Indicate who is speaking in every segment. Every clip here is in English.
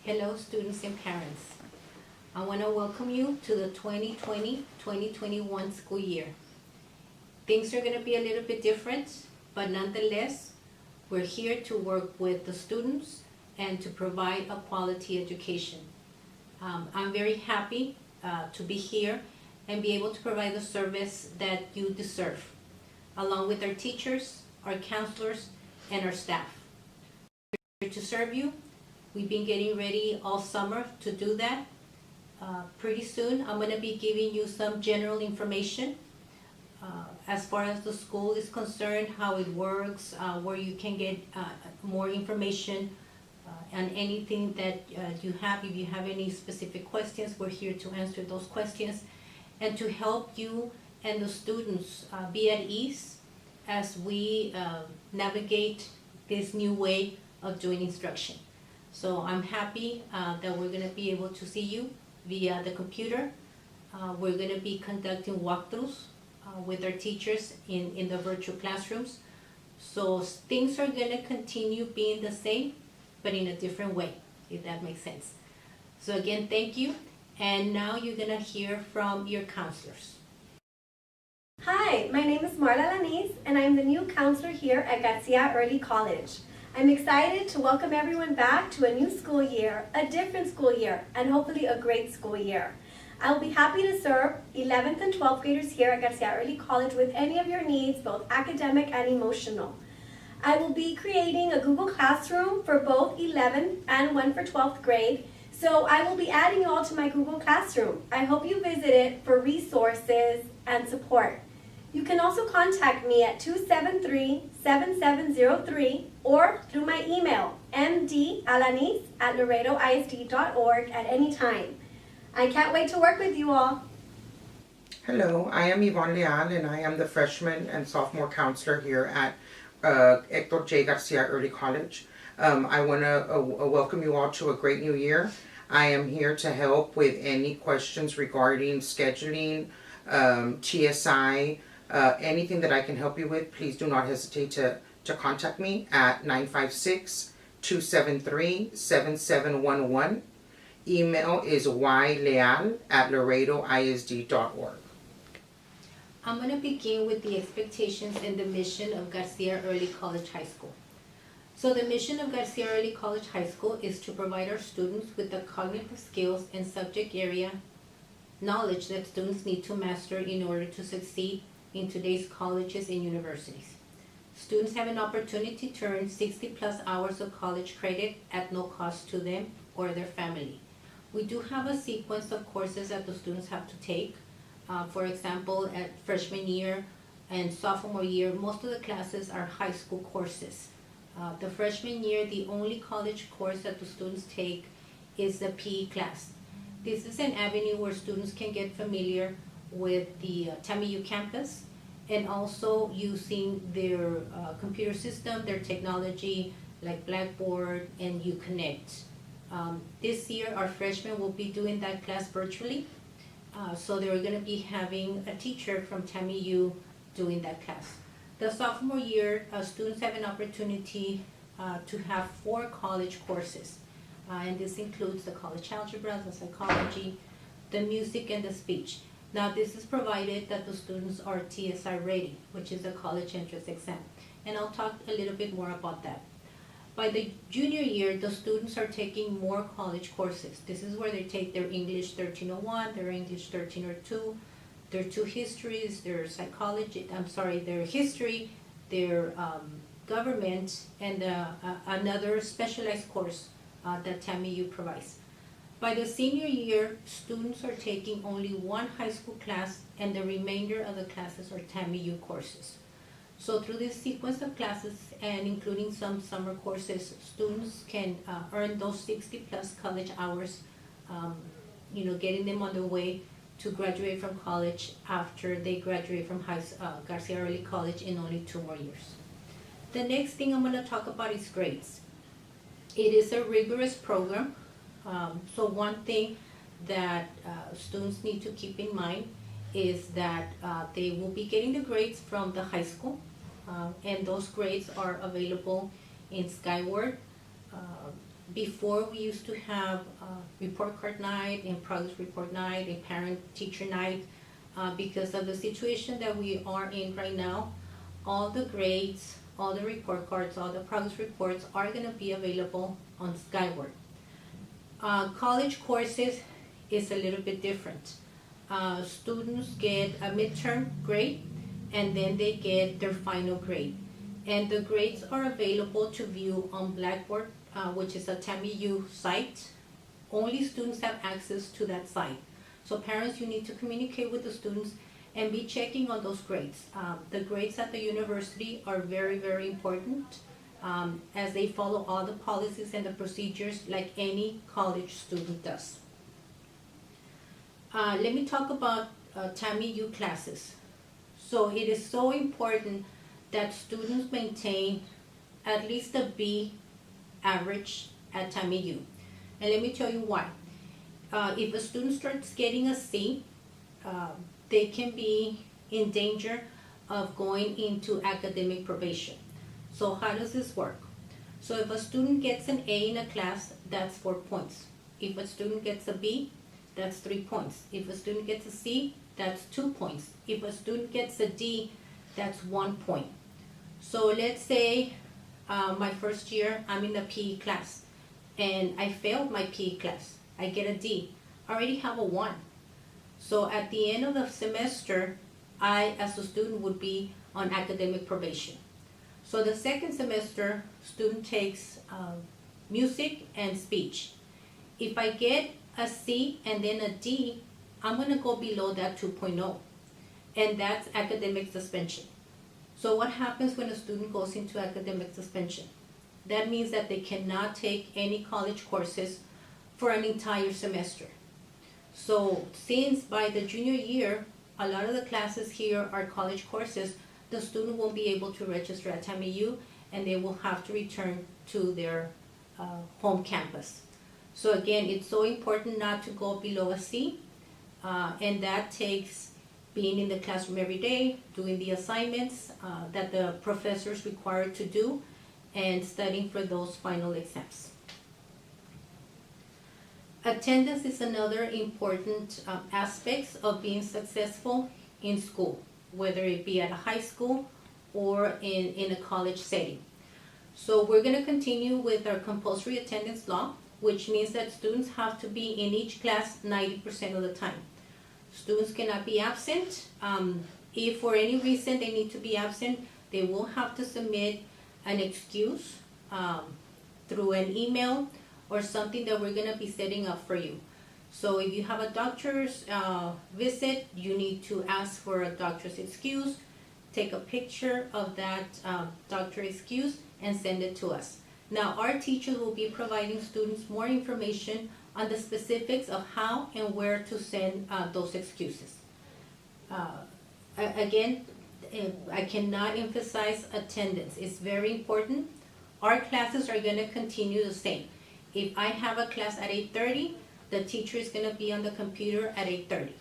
Speaker 1: Hello students and parents. I want to welcome you to the 2020-2021 school year. Things are going to be a little bit different, but nonetheless, we're here to work with the students and to provide a quality education. I'm very happy to be here and be able to provide the service that you deserve, along with our teachers, our counselors, and our staff. We're here to serve you. We've been getting ready all summer to do that. Pretty soon, I'm going to be giving you some general information as far as the school is concerned, how it works, where you can get more information on anything that you have. If you have any specific questions, we're here to answer those questions and to help you and the students be at ease as we navigate this new way of doing instruction. So I'm happy that we're going to be able to see you via the computer. We're going to be conducting walkthroughs with our teachers in the virtual classrooms. So things are going to continue being the same, but in a different way, if that makes sense. So again, thank you. And now you're going to hear from your counselors.
Speaker 2: Hi, my name is Marla Lanís, and I'm the new counselor here at Garcia Early College. I'm excited to welcome everyone back to a new school year, a different school year, and hopefully a great school year. I will be happy to serve 11th and 12th graders here at Garcia Early College with any of your needs, both academic and emotional. I will be creating a Google Classroom for both 11th and one for 12th grade, so I will be adding you all to my Google Classroom. I hope you visit it for resources and support. You can also contact me at 273-7703 or through my email, mdalanis@laredoisd.org at any time. I can't wait to work with you all.
Speaker 3: Hello, I am Yvonne Leal, and I am the freshman and sophomore counselor here at Hector J. Garcia Early College. I want to welcome you all to a great new year. I am here to help with any questions regarding scheduling, TSI, anything that I can help you with. Please do not hesitate to contact me at 956-273-7711. Email is yleal@laredoisd.org.
Speaker 1: I'm going to begin with the expectations and the mission of Garcia Early College High School. So the mission of Garcia Early College High School is to provide our students with the cognitive skills and subject area knowledge that students need to master in order to succeed in today's colleges and universities. Students have an opportunity to earn 60+ hours of college credit at no cost to them or their family. We do have a sequence of courses that the students have to take. For example, at freshman year and sophomore year, most of the classes are high school courses. The freshman year, the only college course that the students take is the PE class. This is an avenue where students can get familiar with the TAMIU campus and also using their computer system, their technology like Blackboard and Uconnect. This year our freshmen will be doing that class virtually, so they're going to be having a teacher from TAMIU doing that class. The sophomore year, students have an opportunity to have 4 college courses, and this includes the college algebra, the psychology, the music, and the speech. Now this is provided that the students are TSI ready, which is a college entrance exam, and I'll talk a little bit more about that. By the junior year, the students are taking more college courses. This is where they take their English 1301, their English 1302, their 2 histories, their their history, their government, and another specialized course that TAMIU provides. By the senior year, students are taking only 1 high school class, and the remainder of the classes are TAMIU courses. So through this sequence of classes and including some summer courses, students can earn those 60+ college hours, getting them on the way to graduate from college after they graduate from Garcia Early College in only 2 more years. The next thing I'm going to talk about is grades. It is a rigorous program. So one thing that students need to keep in mind is that they will be getting the grades from the high school, and those grades are available in Skyward, before we used to have report card night and progress report night and parent teacher night. Because of the situation that we are in right now, all the grades, all the report cards, all the progress reports are going to be available on Skyward. College courses is a little bit different. Students get a midterm grade and then they get their final grade. And the grades are available to view on Blackboard, which is a TAMIU site. Only students have access to that site. So parents, you need to communicate with the students and be checking on those grades. The grades at the university are very, very important, as they follow all the policies and the procedures like any college student does. Let me talk about TAMIU classes. So it is so important that students maintain at least a B average at TAMIU. And let me tell you why. If a student starts getting a C, they can be in danger of going into academic probation. So how does this work? So if a student gets an A in a class, that's 4 points. If a student gets a B, that's 3 points. If a student gets a C, that's 2 points. If a student gets a D, that's 1 point. So let's say my first year, I'm in the PE class, and I failed my PE class. I get a D. I already have a 1. So at the end of the semester, I, as a student, would be on academic probation. So the second semester, student takes music and speech. If I get a C and then a D, I'm going to go below that 2.0, and that's academic suspension. So what happens when a student goes into academic suspension? That means that they cannot take any college courses for an entire semester. So since by the junior year, a lot of the classes here are college courses, the student won't be able to register at TAMIU, and they will have to return to their home campus. So again, it's so important not to go below a C, and that takes being in the classroom every day, doing the assignments that the professors require to do, and studying for those final exams. Attendance is another important aspect of being successful in school, whether it be at a high school or in a college setting. So we're going to continue with our compulsory attendance law, which means that students have to be in each class 90% of the time. Students cannot be absent. If for any reason they need to be absent, they will have to submit an excuse through an email or something that we're going to be setting up for you. So if you have a doctor's visit, you need to ask for a doctor's excuse, take a picture of that doctor excuse, and send it to us. Now, our teachers will be providing students more information on the specifics of how and where to send those excuses. Again, I cannot emphasize attendance. It's very important. Our classes are going to continue the same. If I have a class at 8:30, the teacher is going to be on the computer at 8:30.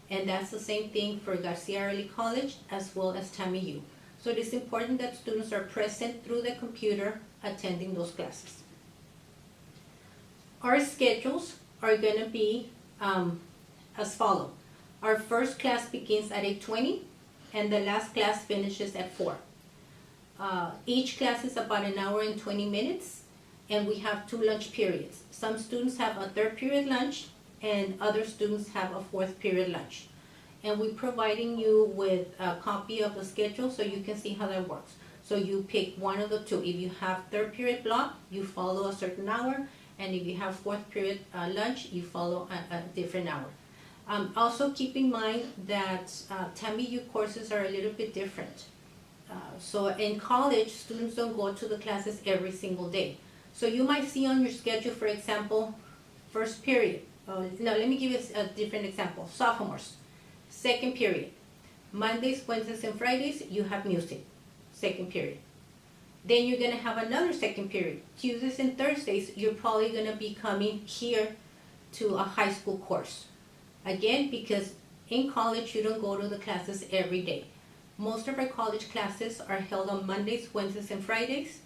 Speaker 1: And that's the same thing for Garcia Early College as well as TAMIU. So it is important that students are present through the computer attending those classes. Our schedules are going to be as follows. Our first class begins at 8:20 and the last class finishes at 4. Each class is about an hour and 20 minutes, and we have 2 lunch periods. Some students have a 3rd period lunch and other students have a 4th period lunch. And we're providing you with a copy of the schedule so you can see how that works. So you pick one of the 2. If you have 3rd period block, you follow a certain hour, and if you have 4th period lunch, you follow a different hour. Also keep in mind that TAMIU courses are a little bit different. So in college, students don't go to the classes every single day. So you might see on your schedule, for example, 1st period. No, let me give you a different example. Sophomores, 2nd period. Mondays, Wednesdays, and Fridays, you have music, 2nd period. Then you're going to have another 2nd period. Tuesdays and Thursdays, you're probably going to be coming here to a high school course. Again, because in college, you don't go to the classes every day. Most of our college classes are held on Mondays, Wednesdays, and Fridays,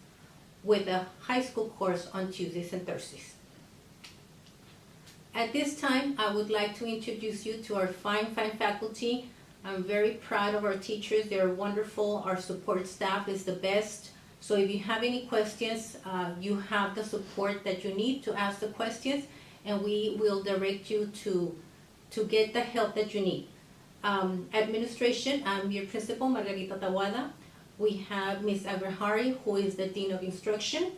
Speaker 1: with a high school course on Tuesdays and Thursdays. At this time, I would like to introduce you to our fine faculty. I'm very proud of our teachers. They're wonderful. Our support staff is the best. So if you have any questions, you have the support that you need to ask the questions, and we will direct you to get the help that you need. Administration, I'm your principal, Margarita Tawada. We have Ms. Agrahari, who is the Dean of Instruction.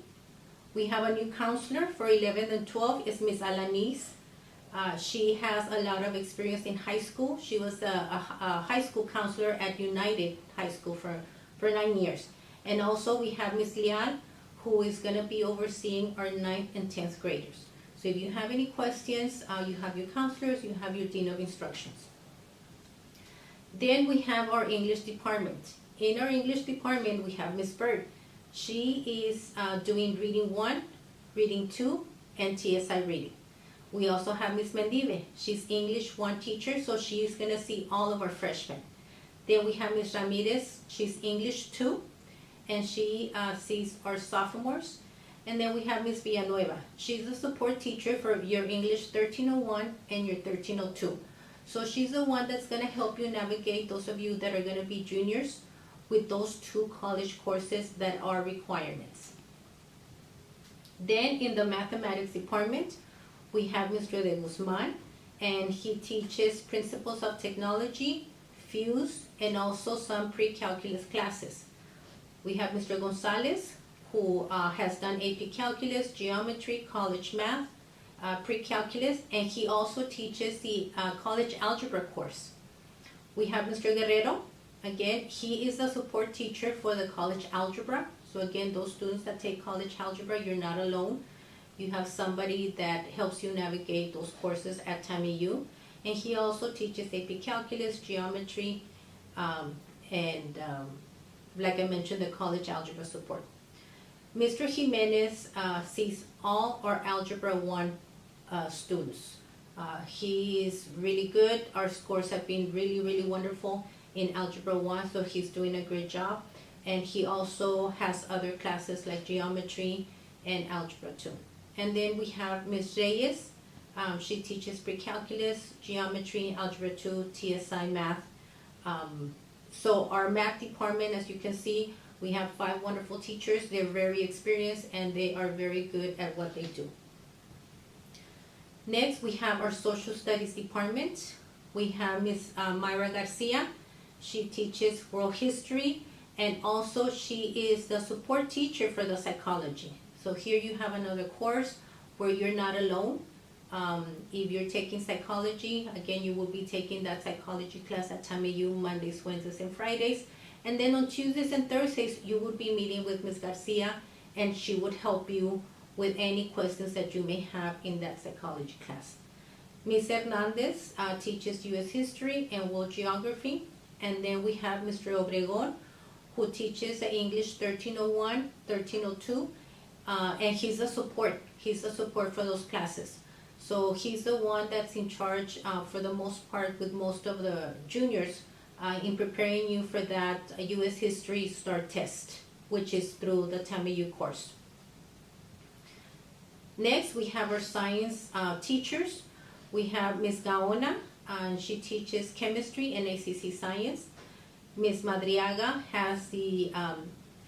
Speaker 1: We have a new counselor for 11 and 12, is Ms. Alanis. She has a lot of experience in high school. She was a high school counselor at United High School for 9 years. And also we have Ms. Lian, who is going to be overseeing our 9th and 10th graders. So if you have any questions, you have your counselors, you have your Dean of Instructions. Then we have our English department. In our English department, we have Ms. Bird. She is doing reading 1, reading 2, and TSI reading. We also have Ms. Mendive. She's English 1 teacher, so she is going to see all of our freshmen. Then we have Ms. Ramirez. She's English 2, and she sees our sophomores. And then we have Ms. Villanueva. She's the support teacher for your English 1301 and your 1302. So she's the one that's going to help you navigate, those of you that are going to be juniors, with those 2 college courses that are requirements. Then in the mathematics department, we have Mr. De Guzman, and he teaches Principles of Technology, FUSE, and also some pre-calculus classes. We have Mr. Gonzalez, who has done AP Calculus, Geometry, College Math, pre-calculus, and he also teaches the college algebra course. We have Mr. Guerrero. Again, he is a support teacher for the college algebra. So again, those students that take college algebra, you're not alone. You have somebody that helps you navigate those courses at TAMIU. And he also teaches AP Calculus, Geometry, and like I mentioned, the college algebra support. Mr. Jimenez sees all our Algebra 1 students. He is really good. Our scores have been really wonderful in Algebra 1, so he's doing a great job. And he also has other classes like Geometry and Algebra 2. And then we have Ms. Reyes. She teaches pre-calculus, Geometry, Algebra 2, TSI Math. So our math department, as you can see, we have 5 wonderful teachers. They're very experienced and they are very good at what they do. Next, we have our social studies department. We have Ms. Myra Garcia. She teaches world history, and also she is the support teacher for the psychology. So here you have another course where you're not alone. If you're taking psychology, again, you will be taking that psychology class at TAMIU Mondays, Wednesdays, and Fridays. And then on Tuesdays and Thursdays, you would be meeting with Ms. Garcia, and she would help you with any questions that you may have in that psychology class. Ms. Hernandez teaches U.S. history and world geography. And then we have Mr. Obregon, who teaches the English 1301, 1302, and he's the support. He's the support for those classes. So he's the one that's in charge for the most part with most of the juniors in preparing you for that U.S. History STAR test, which is through the TAMIU course. Next, we have our science teachers. We have Ms. Gaona, and she teaches chemistry and ACC science. Ms. Madriaga has the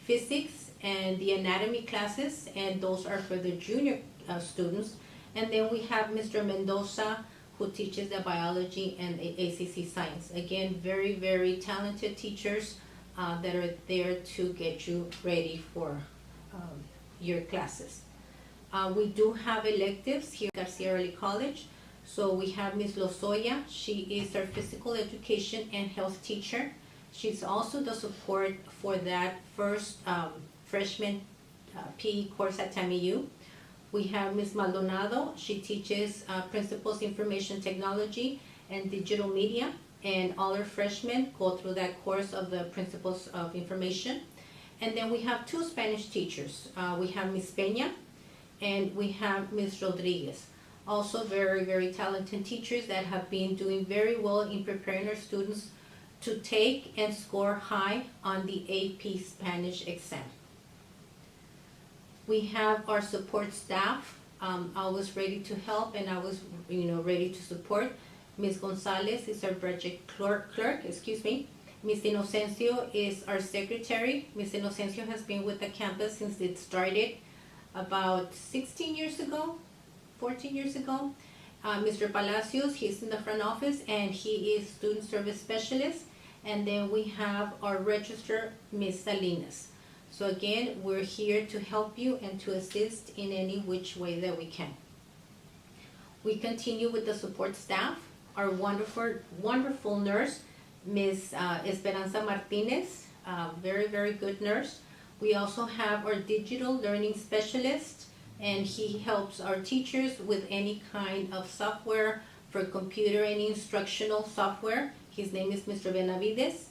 Speaker 1: physics and the anatomy classes, and those are for the junior students. And then we have Mr. Mendoza, who teaches the biology and the ACC science. Again, very talented teachers that are there to get you ready for your classes. We do have electives here at Garcia Early College. So we have Ms. Lozoya. She is our physical education and health teacher. She's also the support for that first freshman PE course at TAMIU. We have Ms. Maldonado. She teaches Principles Information Technology and Digital Media, and all our freshmen go through that course of the Principles of Information. And then we have 2 Spanish teachers. We have Ms. Peña and we have Ms. Rodriguez. Also very talented teachers that have been doing very well in preparing our students to take and score high on the AP Spanish exam. We have our support staff. I was ready to help and I was, ready to support. Ms. Gonzalez is our budget clerk, Ms. Inocencio is our secretary. Ms. Inocencio has been with the campus since it started about 16 years ago, 14 years ago. Mr. Palacios, he's in the front office and he is student service specialist. And then we have our registrar, Ms. Salinas. So again, we're here to help you and to assist in any which way that we can. We continue with the support staff, our wonderful nurse, Ms. Esperanza Martinez, very, very good nurse. We also have our digital learning specialist, and he helps our teachers with any kind of software for computer, any instructional software. His name is Mr. Benavides.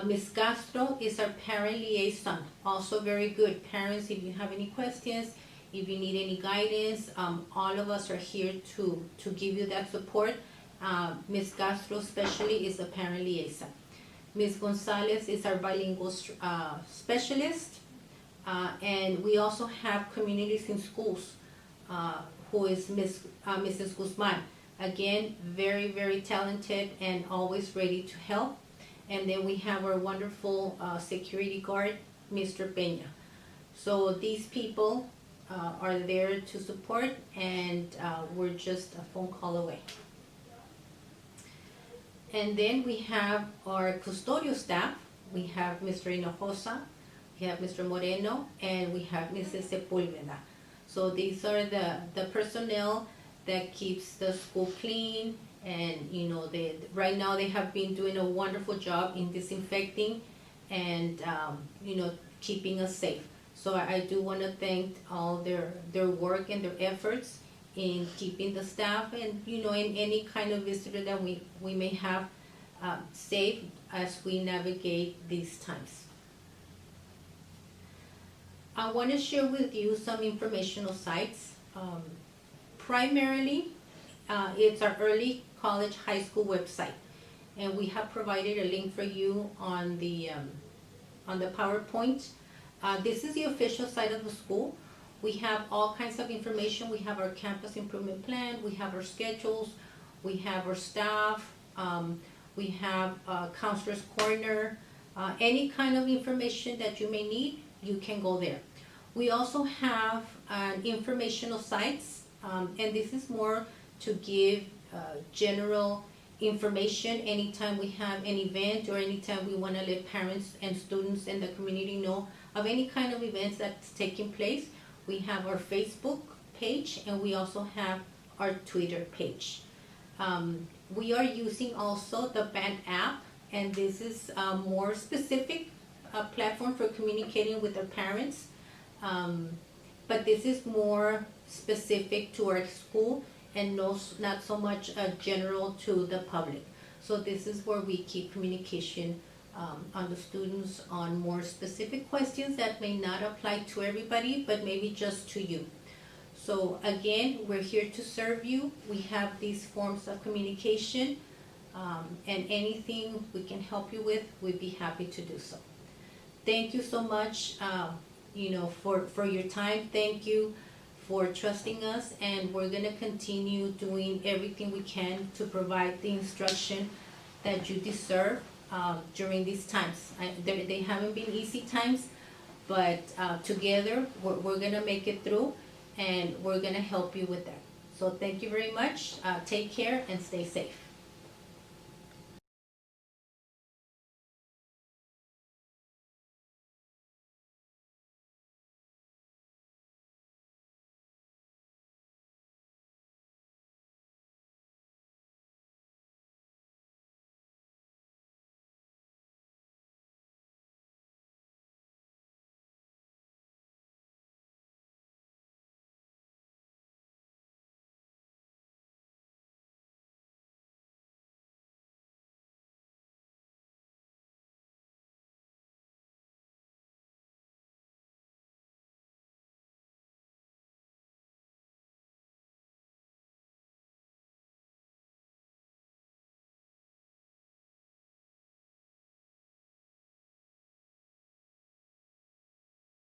Speaker 1: Ms. Castro is our parent liaison, also very good. Parents, if you have any questions, if you need any guidance, all of us are here to give you that support. Ms. Castro especially is a parent liaison. Ms. Gonzalez is our bilingual specialist. And we also have communities in schools, who is Mrs. Guzman. Again, very, very talented and always ready to help. And then we have our wonderful security guard, Mr. Peña. So these people are there to support, and we're just a phone call away. And then we have our custodial staff. We have Mr. Hinojosa, we have Mr. Moreno, and we have Mrs. Sepulveda. So these are the personnel that keeps the school clean, and right now they have been doing a wonderful job in disinfecting and keeping us safe. So I do want to thank all their work and their efforts in keeping the staff and in any kind of visitor that we may have safe as we navigate these times. I want to share with you some informational sites. Primarily, it's our early college high school website, and we have provided a link for you on the PowerPoint. This is the official site of the school. We have all kinds of information. We have our campus improvement plan, we have our schedules, we have our staff, we have counselor's corner, any kind of information that you may need, you can go there. We also have informational sites, and this is more to give general information anytime we have an event or anytime we want to let parents and students and the community know of any kind of events that's taking place. We have our Facebook page and we also have our Twitter page. We are using also the Band app, and this is a more specific platform for communicating with our parents. But this is more specific to our school and not so much general to the public. So this is where we keep communication on the students on more specific questions that may not apply to everybody, but maybe just to you. So again, we're here to serve you. We have these forms of communication, and anything we can help you with, we'd be happy to do so. Thank you so much, for your time. Thank you for trusting us, and we're gonna continue doing everything we can to provide the instruction that you deserve during these times. They haven't been easy times, but together we're gonna make it through, and we're gonna help you with that. So thank you very much. Take care and stay safe.